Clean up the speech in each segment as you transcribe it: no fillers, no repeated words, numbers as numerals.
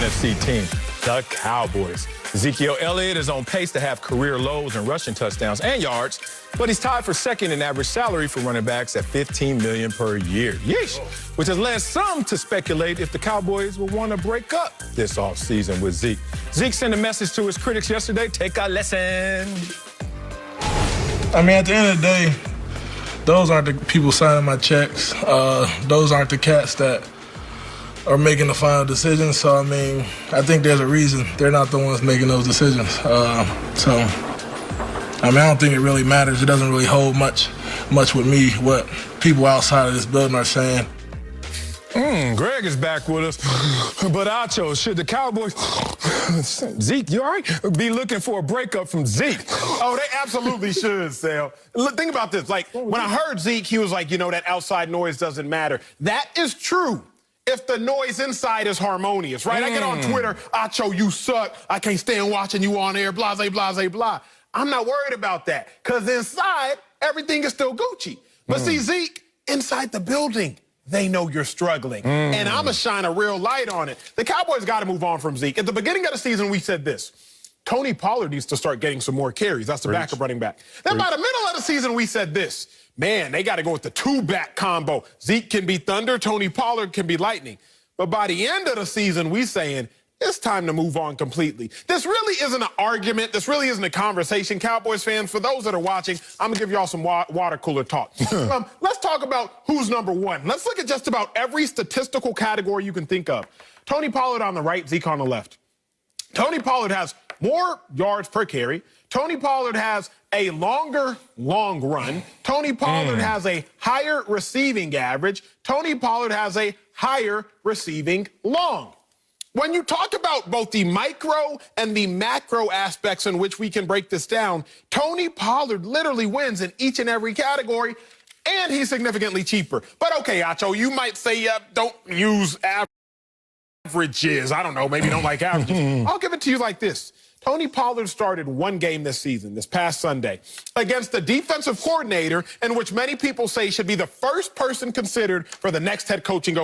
NFC team, the Cowboys. Ezekiel Elliott is on pace to have career lows in rushing touchdowns and yards, but he's tied for second in average salary for running backs at $15 million per year. Yeesh! Which has led some to speculate if the Cowboys will want to break up this offseason with Zeke. Zeke sent a message to his critics yesterday, take a lesson. I mean, at the end of the day, those aren't the people signing my checks. Those aren't the cats that are making the final decisions. So, I mean, I think there's a reason they're not the ones making those decisions. So, I mean, I don't think it really matters. It doesn't really hold much with me what people outside of this building are saying. Greg is back with us. But Acho, should the Cowboys, Zeke, you all right? Be looking for a breakup from Zeke? Oh, they absolutely should, Sal. Think about this. Like, when I heard Zeke, he was like, you know, that outside noise doesn't matter. That is true if the noise inside is harmonious, right? I get on Twitter, Acho, you suck. I can't stand watching you on air, blah, blah, blah, blah. I'm not worried about that because inside, everything is still Gucci. But see, Zeke, inside the building, they know you're struggling. And I'm going to shine a real light on it. The Cowboys got to move on from Zeke. At the beginning of the season, we said this. Tony Pollard needs to start getting some more carries. That's the backup running back. Then by the middle of the season, we said this. Man, they got to go with the two-back combo. Zeke can be thunder, Tony Pollard can be lightning. But by the end of the season, we saying it's time to move on completely. This really isn't an argument. This really isn't a conversation. Cowboys fans, for those that are watching, I'm going to give y'all some water cooler talk. Let's talk about who's number one. Let's look at just about every statistical category you can think of. Tony Pollard on the right, Zeke on the left. Tony Pollard has more yards per carry. Tony Pollard has a longer long run. Tony Pollard has a higher receiving average. Tony Pollard has a higher receiving long. When you talk about both the micro and the macro aspects in which we can break this down, Tony Pollard literally wins in each and every category, and he's significantly cheaper. But okay, Acho, you might say don't use averages. I don't know, maybe you don't like averages. I'll give it to you like this. Tony Pollard started one game this season, this past Sunday, against the defensive coordinator in which many people say should be the first person considered for the next head coaching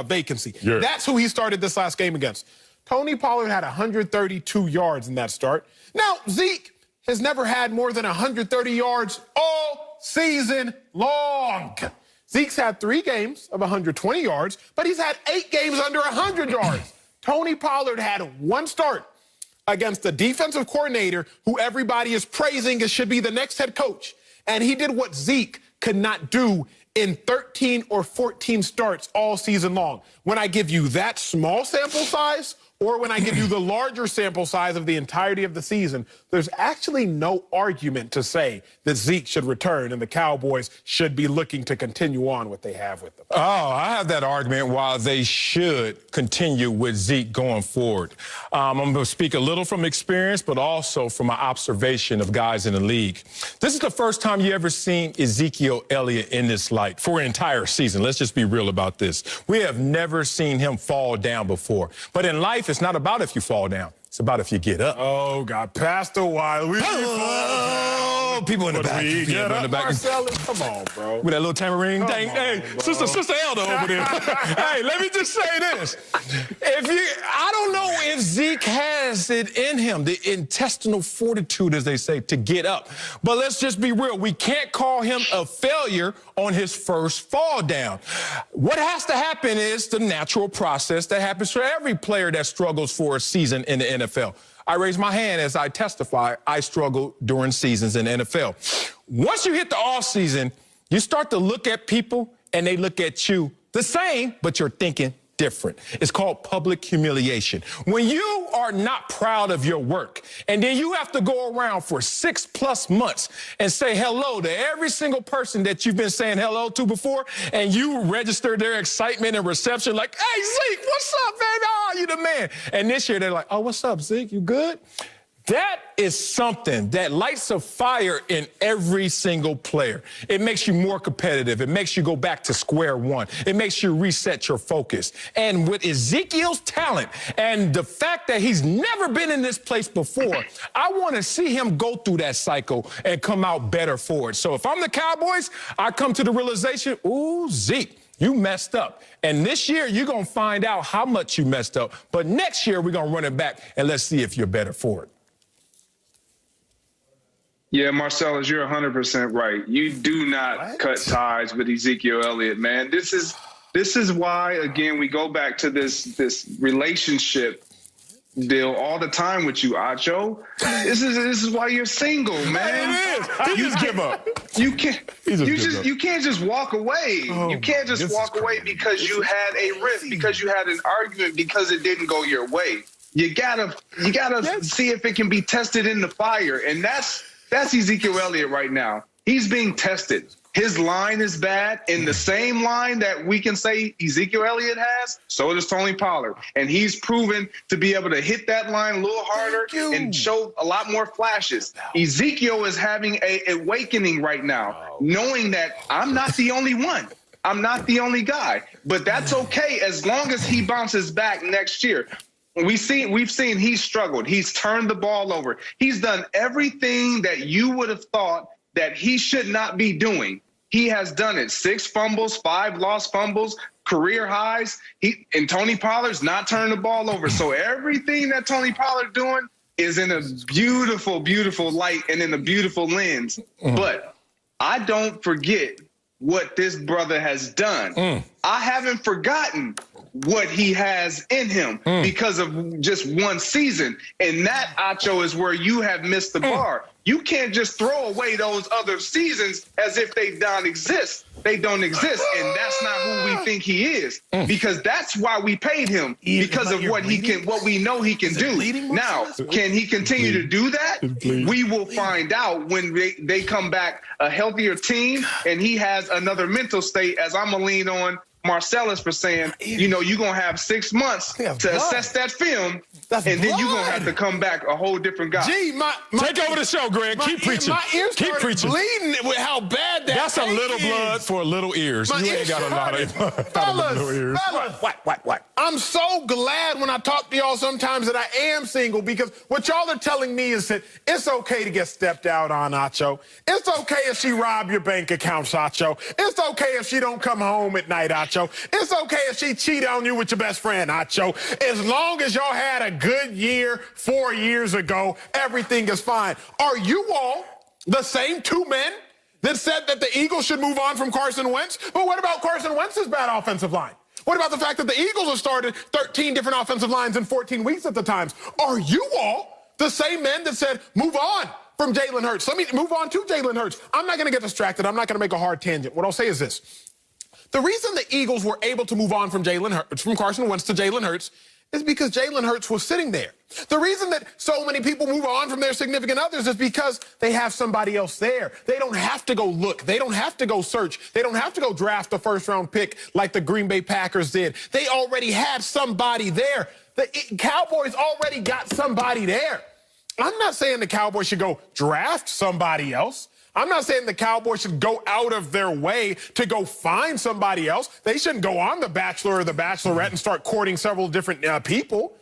vacancy. Yeah. That's who he started this last game against. Tony Pollard had 132 yards in that start. Now, Zeke has never had more than 130 yards all season long. Zeke's had 3 games of 120 yards, but he's had 8 games under 100 yards. Tony Pollard had 1 start against the defensive coordinator who everybody is praising as should be the next head coach. And he did what Zeke could not do in 13 or 14 starts all season long. When I give you that small sample size, or when I give you the larger sample size of the entirety of the season, there's actually no argument to say that Zeke should return and the Cowboys should be looking to continue on what they have with them. Oh, I have that argument why they should continue with Zeke going forward. I'm going to speak a little from experience, but also from my observation of guys in the league. This is the first time you ever seen Ezekiel Elliott in this light for an entire season. Let's just be real about this. We have never seen him fall down before. But in life, it's not about if you fall down. It's about if you get up. Oh, God. Pastor Wiley. Oh, people in the back. People in the back. Marcellus, come on, bro. With that little tambourine thing. Hey, bro. Sister Elder over there. Hey, let me just say this. I don't know if Zeke has it in him, the intestinal fortitude, as they say, to get up. But let's just be real. We can't call him a failure on his first fall down. What has to happen is the natural process that happens for every player that struggles for a season in the NFL. I raise my hand as I testify. I struggle during seasons in the NFL. Once you hit the offseason, you start to look at people and they look at you the same, but you're thinking different. It's called public humiliation. When you are not proud of your work and then you have to go around for 6+ months and say hello to every single person that you've been saying hello to before, and you register their excitement and reception like, hey, Zeke, what's up, baby? Oh, you the man. And this year they're like, oh, what's up, Zeke? You good? That is something that lights a fire in every single player. It makes you more competitive. It makes you go back to square one. It makes you reset your focus. And with Ezekiel's talent and the fact that he's never been in this place before, I want to see him go through that cycle and come out better for it. So if I'm the Cowboys, I come to the realization, ooh, Zeke, You messed up. And this year, you're going to find out how much you messed up. But next year, we're going to run it back, and let's see if you're better for it. Yeah, Marcellus, you're 100% right. You do not cut ties with Ezekiel Elliott, man. This is why, again, we go back to this relationship deal all the time with you, Acho. This is why you're single, man. It is. You give up. You can't just walk away. You can't just walk away because you had a rift, because you had an argument, because it didn't go your way. You gotta see if it can be tested in the fire, and that's Ezekiel Elliott right now. He's being tested. His line is bad. In the same line that we can say Ezekiel Elliott has, so does Tony Pollard. And he's proven to be able to hit that line a little harder and show a lot more flashes. Ezekiel is having an awakening right now, knowing that I'm not the only one. I'm not the only guy. But that's okay as long as he bounces back next year. We've seen he's struggled. He's turned the ball over. He's done everything that you would have thought that he should not be doing. He has done it. 6 fumbles, 5 lost fumbles, career highs. And Tony Pollard's not turning the ball over. So everything that Tony Pollard's doing is in a beautiful, beautiful light and in a beautiful lens. But I don't forget what this brother has done. I haven't forgotten what he has in him because of just one season. And that, Acho, is where you have missed the bar. You can't just throw away those other seasons as if they don't exist. They don't exist, and that's not who we think he is, because that's why we paid him, because of what we know he can do. Now, can he continue to do that? We will find out when they come back a healthier team, and he has another mental state, as I'm gonna lean on Marcellus for saying, you know, you're going to have 6 months to assess that film, and then you're going to have to come back a whole different guy. Take over the show, Greg. Keep preaching. My ears started bleeding with how bad That's a little blood for little ears. You ain't got a lot of little ears. What? I'm so glad when I talk to y'all sometimes that I am single, because what y'all are telling me is that it's okay to get stepped out on, Acho. It's okay if she rob your bank accounts, Acho. It's okay if she don't come home at night, Acho. It's okay if she cheat on you with your best friend, Acho. As long as y'all had a good year 4 years ago, everything is fine. Are you all the same 2 men that said that the Eagles should move on from Carson Wentz? But what about Carson Wentz's bad offensive line? What about the fact that the Eagles have started 13 different offensive lines in 14 weeks at the times? Are you all the same men that said, move on from Jalen Hurts? Let me move on to Jalen Hurts. I'm not going to get distracted. I'm not going to make a hard tangent. What I'll say is this. The reason the Eagles were able to move on from Carson Wentz to Jalen Hurts is because Jalen Hurts was sitting there. The reason that so many people move on from their significant others is because they have somebody else there. They don't have to go look. They don't have to go search. They don't have to go draft a first-round pick like the Green Bay Packers did. They already had somebody there. The Cowboys already got somebody there. I'm not saying the Cowboys should go draft somebody else. I'm not saying the Cowboys should go out of their way to go find somebody else. They shouldn't go on The Bachelor or The Bachelorette and start courting several different people.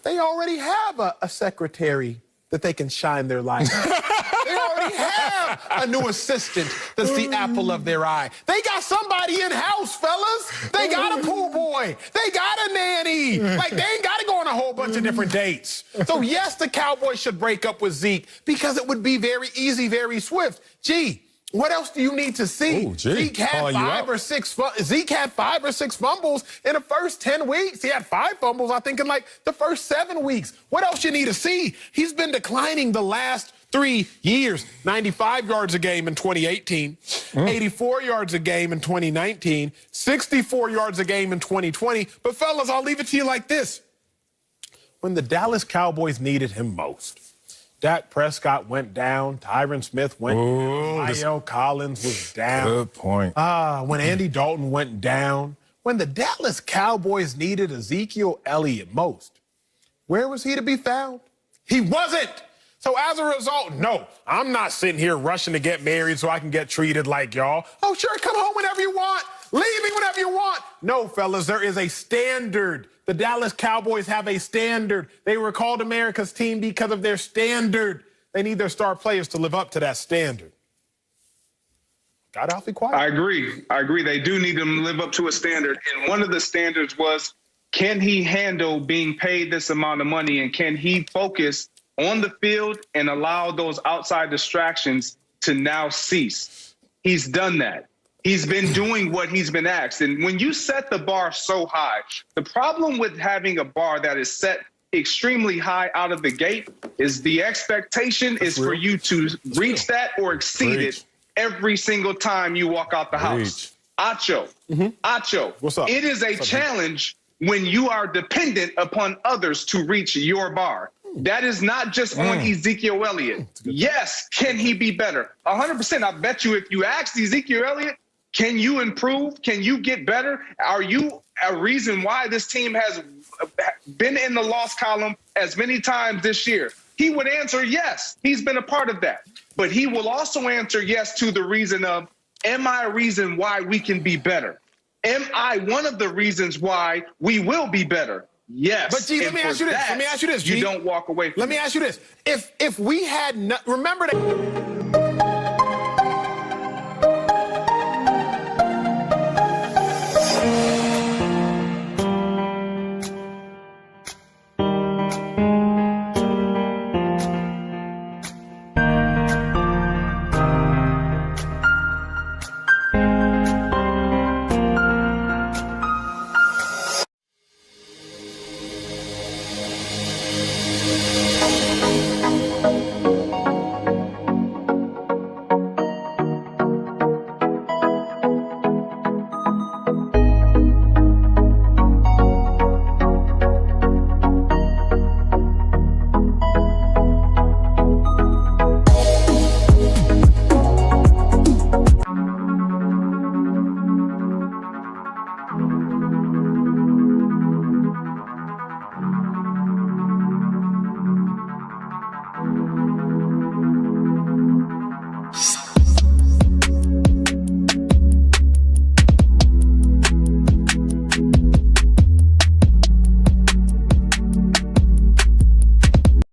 They already have a secretary that they can shine their light on. They already have a new assistant that's the apple of their eye. They got somebody in-house, fellas. They got a pool boy. They got a nanny. Like, they ain't got to go on a whole bunch of different dates. So, yes, the Cowboys should break up with Zeke because it would be very easy, very swift. Gee, what else do you need to see? Zeke had 5 or 6 fumbles in the first 10 weeks. He had 5 fumbles, I think, in like the first 7 weeks. What else you need to see? He's been declining the last 3 years. 95 yards a game in 2018, 84 yards a game in 2019, 64 yards a game in 2020. But, fellas, I'll leave it to you like this. When the Dallas Cowboys needed him most, Dak Prescott went down. Tyron Smith went down. La'el Collins was down. Good point. When Andy Dalton went down. When the Dallas Cowboys needed Ezekiel Elliott most, where was he to be found? He wasn't. So as a result, no, I'm not sitting here rushing to get married so I can get treated like y'all. Oh, sure, come home whenever you want. Leave me whenever you want. No, fellas, there is a standard. The Dallas Cowboys have a standard. They were called America's team because of their standard. They need their star players to live up to that standard. Got awfully quiet. I agree. They do need him to live up to a standard. And one of the standards was, can he handle being paid this amount of money, and can he focus on the field and allow those outside distractions to now cease? He's done that. He's been doing what he's been asked. And when you set the bar so high, the problem with having a bar that is set extremely high out of the gate is the expectation is for you to reach that or exceed it every single time you walk out the house. Acho, what's up? It is a challenge when you are dependent upon others to reach your bar. That is not just on Ezekiel Elliott. Yes, can he be better? 100%. I bet you if you asked Ezekiel Elliott, can you improve? Can you get better? Are you a reason why this team has been in the loss column as many times this year? He would answer yes. He's been a part of that. But he will also answer yes to the reason of, am I a reason why we can be better? Am I one of the reasons why we will be better? Yes. But G, let me ask you this. Let me ask you this, G. You don't walk away from Let me ask you this. If we had remember that